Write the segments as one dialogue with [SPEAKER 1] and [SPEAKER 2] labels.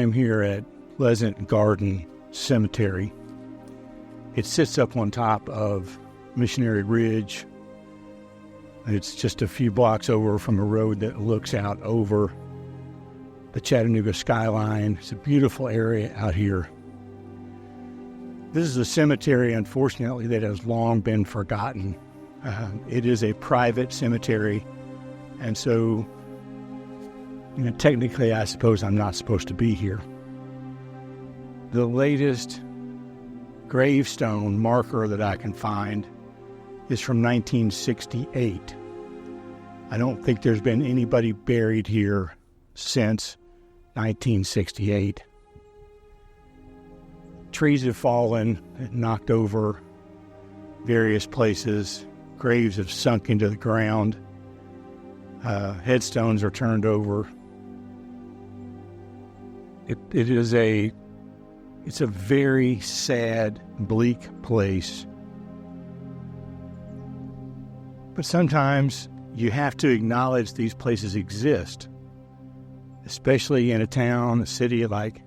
[SPEAKER 1] am here at Pleasant Garden Cemetery. It sits up on top of Missionary Ridge. It's just a few blocks over from a road that looks out over the Chattanooga skyline. It's a beautiful area out here. This is a cemetery, unfortunately, that has long been forgotten. It is a private cemetery, and so technically, I suppose I'm not supposed to be here. The latest gravestone marker that I can find is from 1968. I don't think there's been anybody buried here since 1968. Trees have fallen and knocked over various places. Graves have sunk into the ground. Headstones are turned over. It's a very sad, bleak place. But sometimes you have to acknowledge these places exist, especially in a city like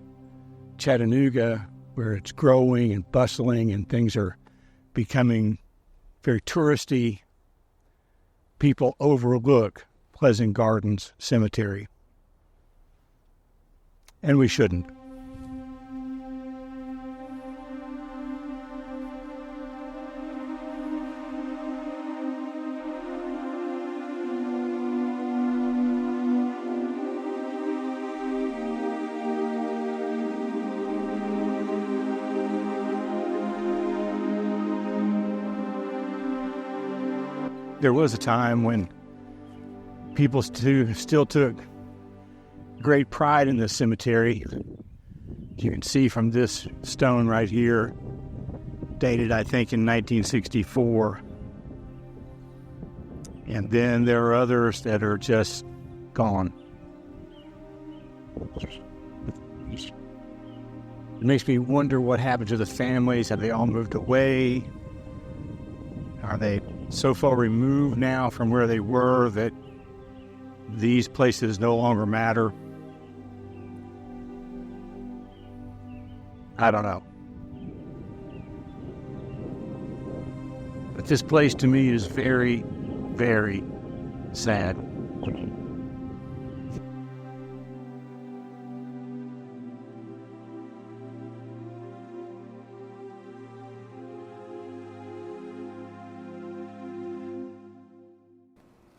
[SPEAKER 1] Chattanooga, where it's growing and bustling and things are becoming very touristy. People overlook Pleasant Gardens Cemetery. And we shouldn't. There was a time when people still took great pride in this cemetery. You can see from this stone right here, dated I think in 1964. And then there are others that are just gone. It makes me wonder what happened to the families. Have they all moved away? Are they so far removed now from where they were that these places no longer matter? I don't know. But this place to me is very, very sad.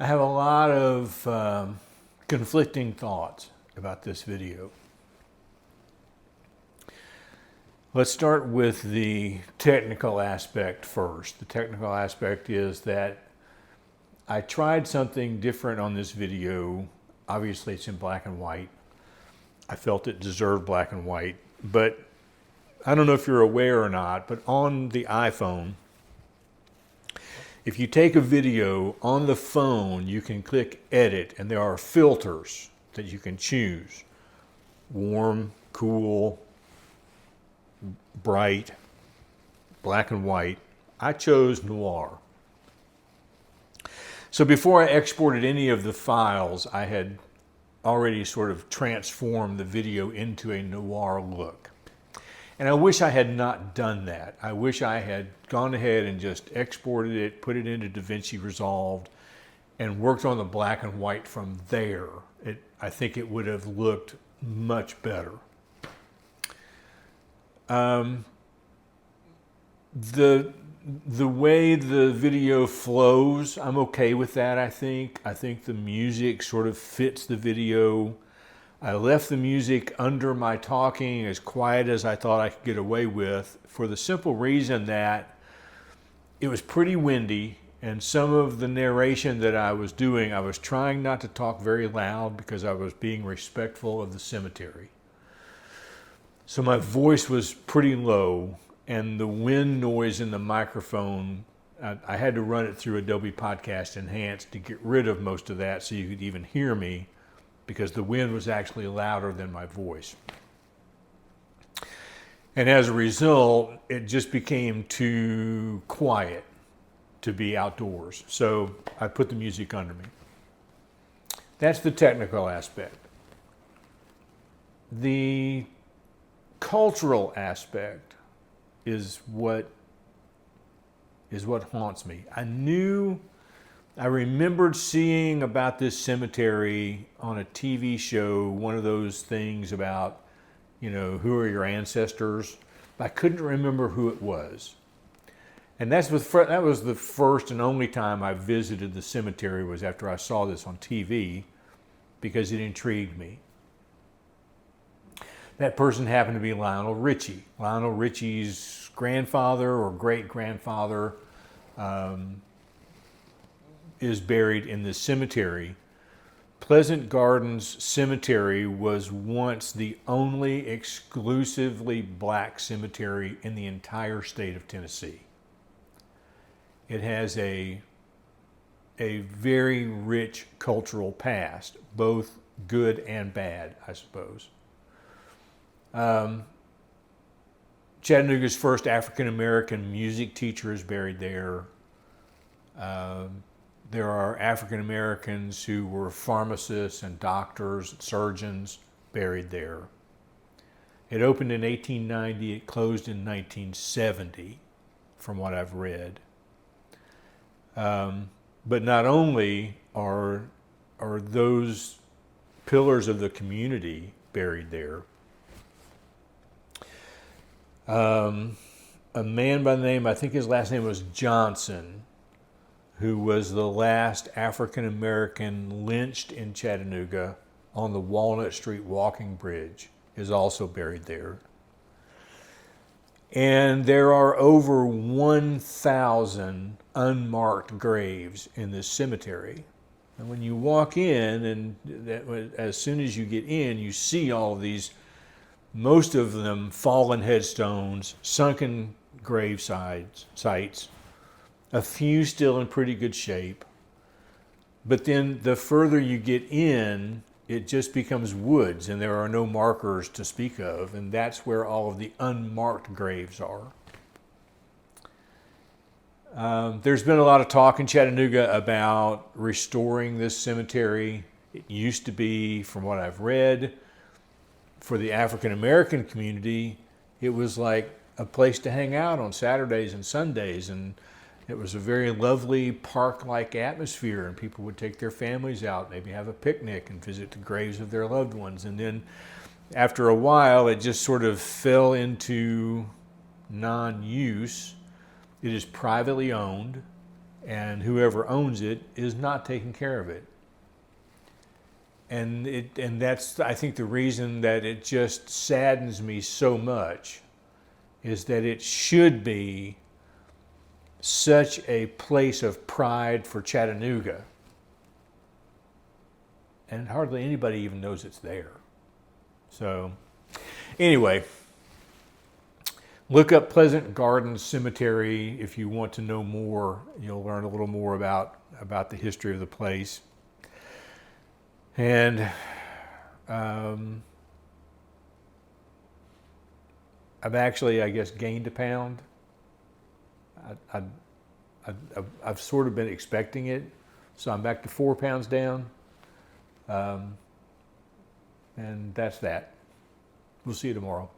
[SPEAKER 1] I have a lot of conflicting thoughts about this video. Let's start with the technical aspect first. The technical aspect is that I tried something different on this video. Obviously, it's in black and white. I felt it deserved black and white, but I don't know if you're aware or not, but on the iPhone, if you take a video on the phone, you can click edit, and there are filters that you can choose. Warm, cool, bright, black and white. I chose noir. So before I exported any of the files, I had already sort of transformed the video into a noir look. And I wish I had not done that. I wish I had gone ahead and just exported it, put it into DaVinci Resolve, and worked on the black and white from there. I think it would have looked much better. The way the video flows, I'm okay with that, I think. I think the music sort of fits the video. I left the music under my talking as quiet as I thought I could get away with, for the simple reason that it was pretty windy, and some of the narration that I was doing, I was trying not to talk very loud because I was being respectful of the cemetery. So my voice was pretty low, and the wind noise in the microphone, I had to run it through Adobe Podcast Enhanced to get rid of most of that so you could even hear me, because the wind was actually louder than my voice. And as a result, it just became too quiet to be outdoors. So I put the music under me. That's the technical aspect. the cultural aspect is what haunts me. I remembered seeing about this cemetery on a TV show, one of those things about, who are your ancestors? But I couldn't remember who it was. And that was the first and only time I visited the cemetery, was after I saw this on TV, because it intrigued me. That person happened to be Lionel Richie. Lionel Richie's grandfather or great-grandfather is buried in this cemetery. Pleasant Gardens Cemetery was once the only exclusively black cemetery in the entire state of Tennessee. It has a very rich cultural past, both good and bad, I suppose. Chattanooga's first African-American music teacher is buried there. There are African-Americans who were pharmacists and doctors, surgeons, buried there. It opened in 1890, it closed in 1970, from what I've read. But not only are those pillars of the community buried there, a man by the name, I think his last name was Johnson, who was the last African-American lynched in Chattanooga on the Walnut Street walking bridge, is also buried there. And there are over 1,000 unmarked graves in this cemetery. And when you walk in, and as soon as you get in, you see all of these, most of them fallen headstones, sunken grave sites, a few still in pretty good shape. But then the further you get in, it just becomes woods, and there are no markers to speak of, and that's where all of the unmarked graves are. There's been a lot of talk in Chattanooga about restoring this cemetery. It used to be, from what I've read, for the African American community, it was like a place to hang out on Saturdays and Sundays, and it was a very lovely park-like atmosphere, and people would take their families out, maybe have a picnic and visit the graves of their loved ones. And then after a while, it just sort of fell into non-use. It is privately owned, and whoever owns it is not taking care of it. And that's, I think, the reason that it just saddens me so much, is that it should be such a place of pride for Chattanooga, and hardly anybody even knows it's there. So anyway, look up Pleasant Gardens Cemetery if you want to know more. You'll learn a little more about the history of the place. And I've actually, I guess, gained a pound. I've sort of been expecting it, so I'm back to 4 pounds down, and that's that. We'll see you tomorrow.